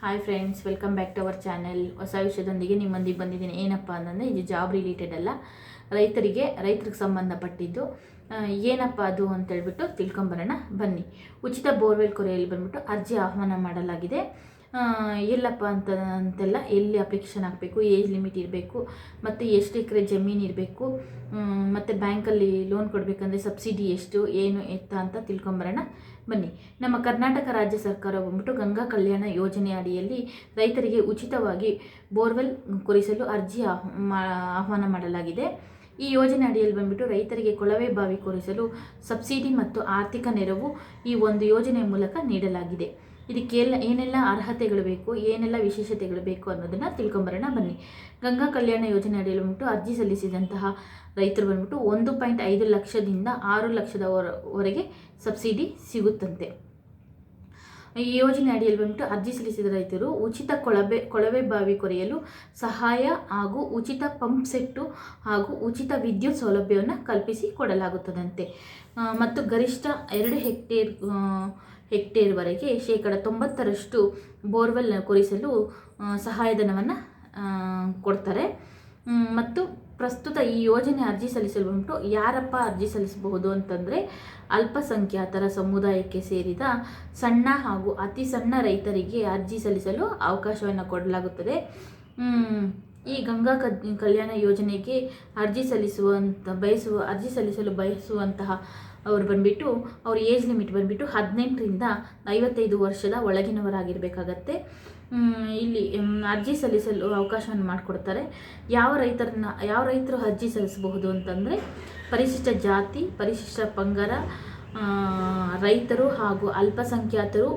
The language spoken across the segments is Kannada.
Hi friends, welcome back to our channel. ಹೊಸ ವಿಷಯದೊಂದಿಗೆ ನಿಮ್ಮೊಂದಿಗೆ ಬಂದಿದ್ದೀನಿ. ಏನಪ್ಪ ಅಂತಂದರೆ ಇದು ಜಾಬ್ ರಿಲೇಟೆಡ್ ಅಲ್ಲ, ರೈತರಿಗೆ ಸಂಬಂಧಪಟ್ಟಿದ್ದು. ಏನಪ್ಪ ಅದು ಅಂತೇಳ್ಬಿಟ್ಟು ತಿಳ್ಕೊಂಬರೋಣ ಬನ್ನಿ. ಉಚಿತ ಬೋರ್ವೆಲ್ ಕೊರೆಯಲ್ಲಿ ಬಂದ್ಬಿಟ್ಟು ಅರ್ಜಿ ಆಹ್ವಾನ ಮಾಡಲಾಗಿದೆ. ಎಲ್ಲಪ್ಪ ಅಂತೆಲ್ಲ ಎಲ್ಲಿ ಅಪ್ಲಿಕೇಶನ್ ಹಾಕಬೇಕು, ಏಜ್ ಲಿಮಿಟ್ ಇರಬೇಕು, ಮತ್ತು ಎಷ್ಟು ಎಕರೆ ಜಮೀನು ಇರಬೇಕು, ಮತ್ತು ಬ್ಯಾಂಕಲ್ಲಿ ಲೋನ್ ಕೊಡಬೇಕಂದ್ರೆ ಸಬ್ಸಿಡಿ ಎಷ್ಟು ಏನು ಎತ್ತ ಅಂತ ತಿಳ್ಕೊಂಬರೋಣ ಬನ್ನಿ. ನಮ್ಮ ಕರ್ನಾಟಕ ರಾಜ್ಯ ಸರ್ಕಾರ ಬಂದ್ಬಿಟ್ಟು ಗಂಗಾ ಕಲ್ಯಾಣ ಯೋಜನೆ ಅಡಿಯಲ್ಲಿ ರೈತರಿಗೆ ಉಚಿತವಾಗಿ ಬೋರ್ವೆಲ್ ಕೊರೆಸಲು ಅರ್ಜಿ ಆಹ್ವಾನ ಮಾಡಲಾಗಿದೆ. ಈ ಯೋಜನೆ ಅಡಿಯಲ್ಲಿ ಬಂದ್ಬಿಟ್ಟು ರೈತರಿಗೆ ಕೊಳವೆ ಬಾವಿ ಕೊರೆಸಲು ಸಬ್ಸಿಡಿ ಮತ್ತು ಆರ್ಥಿಕ ನೆರವು ಈ ಒಂದು ಯೋಜನೆಯ ಮೂಲಕ ನೀಡಲಾಗಿದೆ. ಇದಕ್ಕೆಲ್ಲ ಏನೆಲ್ಲ ಅರ್ಹತೆಗಳು ಬೇಕು, ಏನೆಲ್ಲ ವಿಶೇಷತೆಗಳು ಬೇಕು ಅನ್ನೋದನ್ನು ತಿಳ್ಕೊಂಬರೋಣ ಬನ್ನಿ. ಗಂಗಾ ಕಲ್ಯಾಣ ಯೋಜನೆ ಅಡಿಯಲ್ಲಿ ಬಂದ್ಬಿಟ್ಟು ಅರ್ಜಿ ಸಲ್ಲಿಸಿದಂತಹ ರೈತರು ಬಂದ್ಬಿಟ್ಟು 1.5 ಲಕ್ಷದಿಂದ 6 ಲಕ್ಷದವರೆಗೆ ಸಬ್ಸಿಡಿ ಸಿಗುತ್ತಂತೆ. ಈ ಯೋಜನೆ ಅಡಿಯಲ್ಲಿ ಬಂದ್ಬಿಟ್ಟು ಅರ್ಜಿ ಸಲ್ಲಿಸಿದ ರೈತರು ಉಚಿತ ಕೊಳವೆ ಬಾವಿ ಕೊರೆಯಲು ಸಹಾಯ ಹಾಗೂ ಉಚಿತ ಪಂಪ್ ಸೆಟ್ಟು ಹಾಗೂ ಉಚಿತ ವಿದ್ಯುತ್ ಸೌಲಭ್ಯವನ್ನು ಕಲ್ಪಿಸಿ ಕೊಡಲಾಗುತ್ತದಂತೆ. ಮತ್ತು ಗರಿಷ್ಠ 2 ಹೆಕ್ಟೇರ್ವರೆಗೆ 90% ಬೋರ್ವೆಲ್ ಕೊರೆಸಲು ಸಹಾಯಧನವನ್ನು ಕೊಡ್ತಾರೆ. ಮತ್ತು ಪ್ರಸ್ತುತ ಈ ಯೋಜನೆ ಅರ್ಜಿ ಸಲ್ಲಿಸಲು ಬಂದ್ಬಿಟ್ಟು ಯಾರಪ್ಪ ಅರ್ಜಿ ಸಲ್ಲಿಸಬಹುದು ಅಂತಂದರೆ, ಅಲ್ಪಸಂಖ್ಯಾತರ ಸಮುದಾಯಕ್ಕೆ ಸೇರಿದ ಸಣ್ಣ ಹಾಗೂ ಅತಿ ಸಣ್ಣ ರೈತರಿಗೆ ಅರ್ಜಿ ಸಲ್ಲಿಸಲು ಅವಕಾಶವನ್ನು ಕೊಡಲಾಗುತ್ತದೆ. ಈ ಗಂಗಾ ಕಲ್ಯಾಣ ಯೋಜನೆಗೆ ಅರ್ಜಿ ಸಲ್ಲಿಸಲು ಬಯಸುವಂತಹ ಅವ್ರು ಬಂದ್ಬಿಟ್ಟು ಅವ್ರ ಏಜ್ ಲಿಮಿಟ್ ಬಂದ್ಬಿಟ್ಟು 18ರಿಂದ 55 ವರ್ಷದ ಒಳಗಿನವರಾಗಿರಬೇಕಾಗತ್ತೆ. ಇಲ್ಲಿ ಅರ್ಜಿ ಸಲ್ಲಿಸಲು ಅವಕಾಶವನ್ನು ಮಾಡಿಕೊಡ್ತಾರೆ. ಯಾವ ರೈತರು ಅರ್ಜಿ ಸಲ್ಲಿಸಬಹುದು ಅಂತಂದರೆ, ಪರಿಶಿಷ್ಟ ಜಾತಿ, ಪರಿಶಿಷ್ಟ ಪಂಗಡ ರೈತರು ಹಾಗೂ ಅಲ್ಪಸಂಖ್ಯಾತರು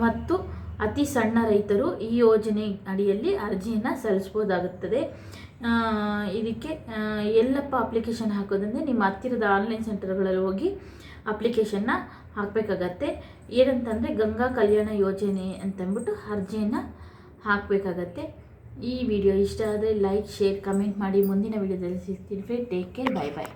ಮತ್ತು ಅತಿ ಸಣ್ಣ ರೈತರು ಈ ಯೋಜನೆ ಅಡಿಯಲ್ಲಿ ಅರ್ಜಿಯನ್ನು ಸಲ್ಲಿಸ್ಬೋದಾಗುತ್ತದೆ. ಇದಕ್ಕೆ ಎಲ್ಲಪ್ಪ ಅಪ್ಲಿಕೇಶನ್ ಹಾಕೋದಂದರೆ, ನಿಮ್ಮ ಹತ್ತಿರದ ಆನ್ಲೈನ್ ಸೆಂಟರ್ಗಳಲ್ಲಿ ಹೋಗಿ ಅಪ್ಲಿಕೇಶನ್ನ ಹಾಕಬೇಕಾಗತ್ತೆ. ಏನಂತಂದರೆ ಗಂಗಾ ಕಲ್ಯಾಣ ಯೋಜನೆ ಅಂತಂದ್ಬಿಟ್ಟು ಅರ್ಜಿಯನ್ನು ಹಾಕಬೇಕಾಗತ್ತೆ. ಈ ವಿಡಿಯೋ ಇಷ್ಟ ಆದರೆ ಲೈಕ್, ಶೇರ್, ಕಮೆಂಟ್ ಮಾಡಿ. ಮುಂದಿನ ವಿಡಿಯೋದಲ್ಲಿ ಸಿಗ್ತೀನಿ. ಟೇಕ್ ಕೇರ್, ಬಾಯ್ ಬಾಯ್.